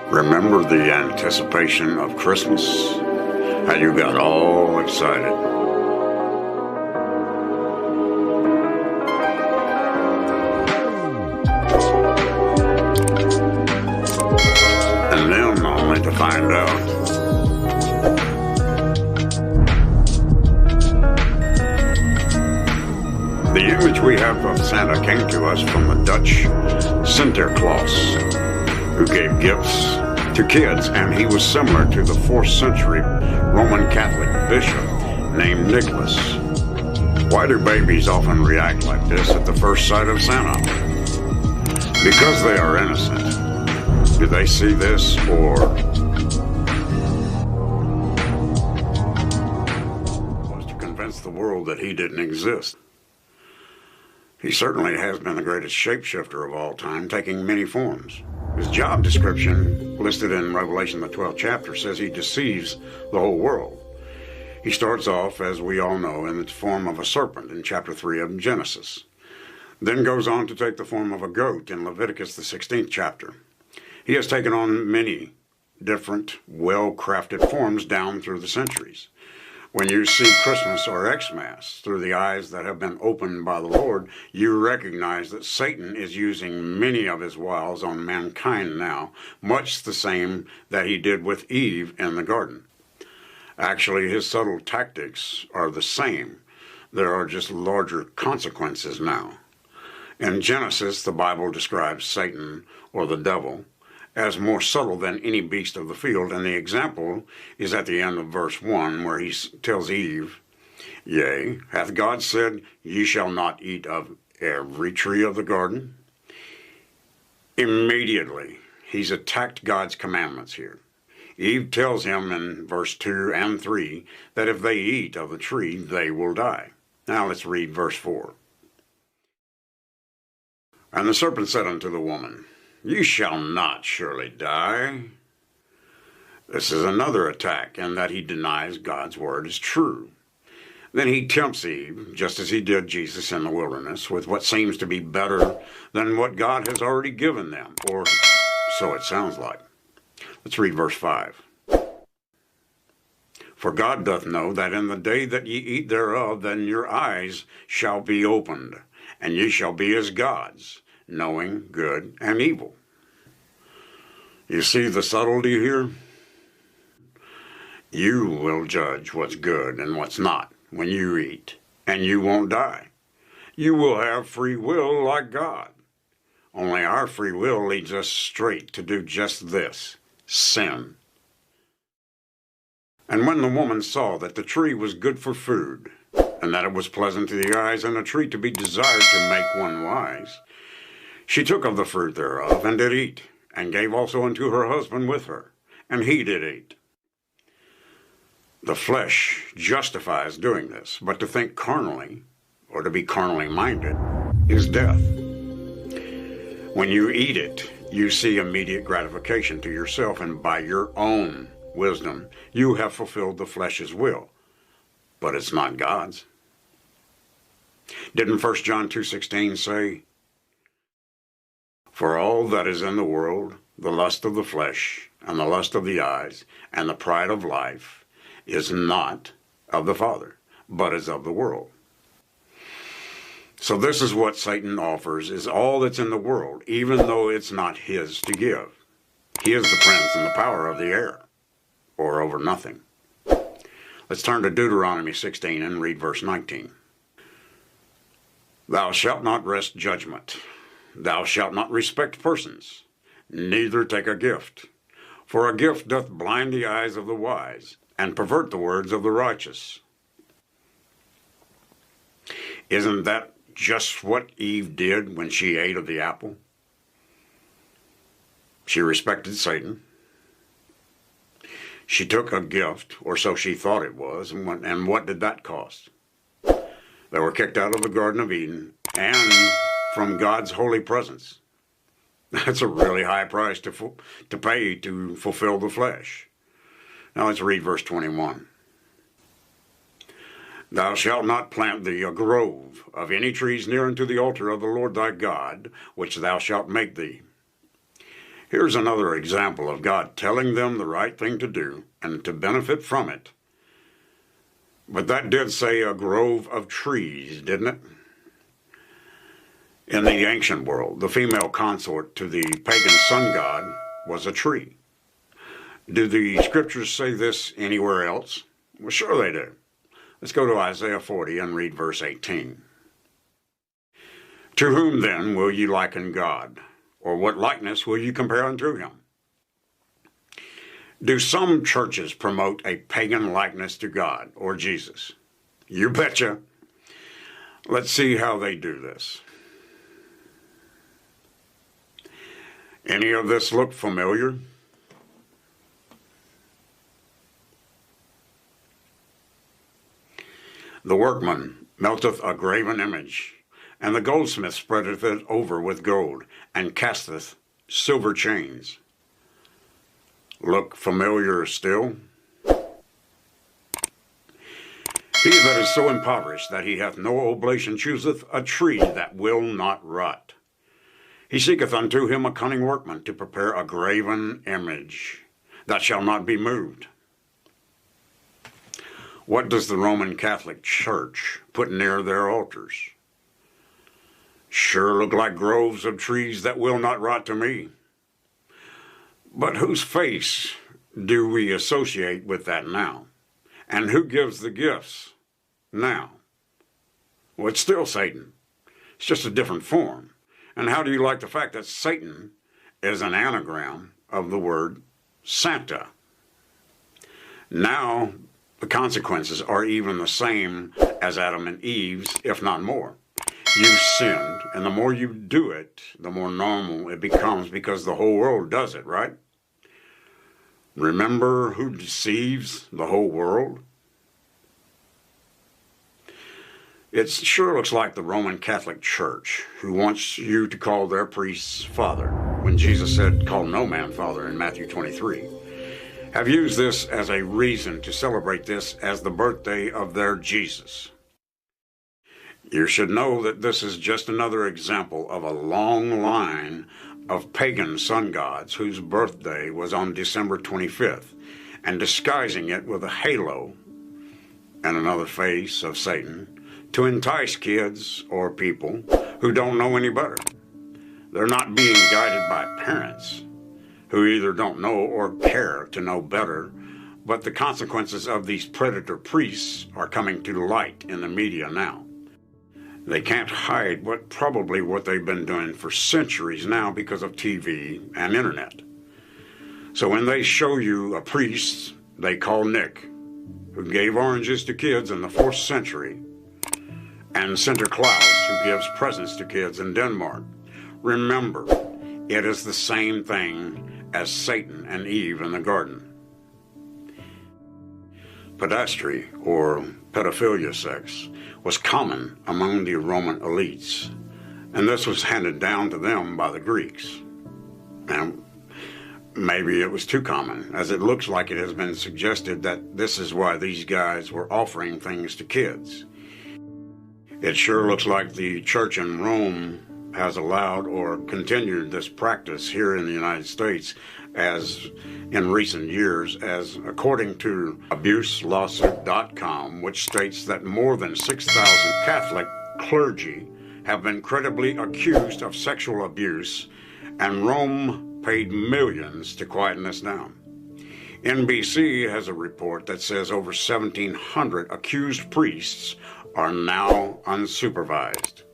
Remember the anticipation of Christmas? How you got all excited. And then only to find out the image we have of Santa came to us from the Dutch Claus, who gave gifts to kids, and he was similar to the 4th century Roman Catholic bishop named Nicholas. Why do babies often react like this at the first sight of Santa? Because they are innocent. Do they see this, or was to convince the world that he didn't exist? He certainly has been the greatest shapeshifter of all time, taking many forms. His job description, listed in Revelation, the 12th chapter, says he deceives the whole world. He starts off, as we all know, in the form of a serpent in chapter 3 of Genesis, then goes on to take the form of a goat in Leviticus, the 16th chapter. He has taken on many different, well-crafted forms down through the centuries. When you see Christmas or Xmas through the eyes that have been opened by the Lord, you recognize that Satan is using many of his wiles on mankind now, much the same that he did with Eve in the garden. Actually, his subtle tactics are the same. There are just larger consequences now. In Genesis, the Bible describes Satan, or the devil, as more subtle than any beast of the field, and the example is at the end of verse 1, where he tells Eve, "Yea, hath God said, Ye shall not eat of every tree of the garden?" Immediately, he's attacked God's commandments here. Eve tells him in verse 2 and 3 that if they eat of the tree, they will die. Now let's read verse 4. "And the serpent said unto the woman, Ye shall not surely die." This is another attack, in that he denies God's word is true. Then he tempts Eve, just as he did Jesus in the wilderness, with what seems to be better than what God has already given them, or so it sounds like. Let's read verse 5. "For God doth know that in the day that ye eat thereof, then your eyes shall be opened, and ye shall be as gods, knowing good and evil." You see the subtlety here? You will judge what's good and what's not when you eat, and you won't die. You will have free will like God. Only our free will leads us straight to do just this: sin. "And when the woman saw that the tree was good for food, and that it was pleasant to the eyes, and a tree to be desired to make one wise, she took of the fruit thereof, and did eat, and gave also unto her husband with her, and he did eat." The flesh justifies doing this, but to think carnally, or to be carnally minded, is death. When you eat it, you see immediate gratification to yourself, and by your own wisdom, you have fulfilled the flesh's will, but it's not God's. Didn't 1 John 2:16 say, "For all that is in the world, the lust of the flesh, and the lust of the eyes, and the pride of life, is not of the Father, but is of the world." So this is what Satan offers, is all that's in the world, even though it's not his to give. He is the prince and the power of the air, or over nothing. Let's turn to Deuteronomy 16 and read verse 19. "Thou shalt not wrest judgment. Thou shalt not respect persons, neither take a gift. For a gift doth blind the eyes of the wise, and pervert the words of the righteous." Isn't that just what Eve did when she ate of the apple? She respected Satan. She took a gift, or so she thought it was, and what did that cost? They were kicked out of the Garden of Eden, and from God's holy presence. That's a really high price to pay to fulfill the flesh. Now let's read verse 21. "Thou shalt not plant thee a grove of any trees near unto the altar of the Lord thy God, which thou shalt make thee. Here's another example of God telling them the right thing to do and to benefit from it. But that did say a grove of trees, didn't it? In the ancient world, the female consort to the pagan sun god was a tree. Do the scriptures say this anywhere else? Well, sure they do. Let's go to Isaiah 40 and read verse 18. To whom then will you liken God? Or what likeness will you compare unto him? Do some churches promote a pagan likeness to God or Jesus? You betcha. Let's see how they do this. Any of this look familiar? The workman melteth a graven image, and the goldsmith spreadeth it over with gold, and casteth silver chains. Look familiar still? He that is so impoverished that he hath no oblation chooseth a tree that will not rot. He seeketh unto him a cunning workman to prepare a graven image that shall not be moved. What does the Roman Catholic Church put near their altars? Sure look like groves of trees that will not rot to me. But whose face do we associate with that now? And who gives the gifts now? Well, it's still Satan. It's just a different form. And how do you like the fact that Satan is an anagram of the word Santa? Now, the consequences are even the same as Adam and Eve's, if not more. You've sinned, and the more you do it, the more normal it becomes because the whole world does it, right? Remember who deceives the whole world? It sure looks like the Roman Catholic Church, who wants you to call their priests Father, when Jesus said, call no man Father in Matthew 23. Have used this as a reason to celebrate this as the birthday of their Jesus. You should know that this is just another example of a long line of pagan sun gods whose birthday was on December 25th, and disguising it with a halo and another face of Satan to entice kids or people who don't know any better. They're not being guided by parents who either don't know or care to know better, but the consequences of these predator priests are coming to light in the media now. They can't hide probably what they've been doing for centuries now because of TV and internet. So when they show you a priest they call Nick, who gave oranges to kids in the 4th century, and Santa Claus, who gives presents to kids in Denmark, remember, it is the same thing as Satan and Eve in the garden. Pedastry, or pedophilia sex, was common among the Roman elites, and this was handed down to them by the Greeks. And maybe it was too common, as it looks like it has been suggested that this is why these guys were offering things to kids. It sure looks like the church in Rome has allowed or continued this practice here in the United States as in recent years, as according to abuselawsuit.com, which states that more than 6,000 Catholic clergy have been credibly accused of sexual abuse, and Rome paid millions to quieten this down. NBC has a report that says over 1,700 accused priests are now unsupervised.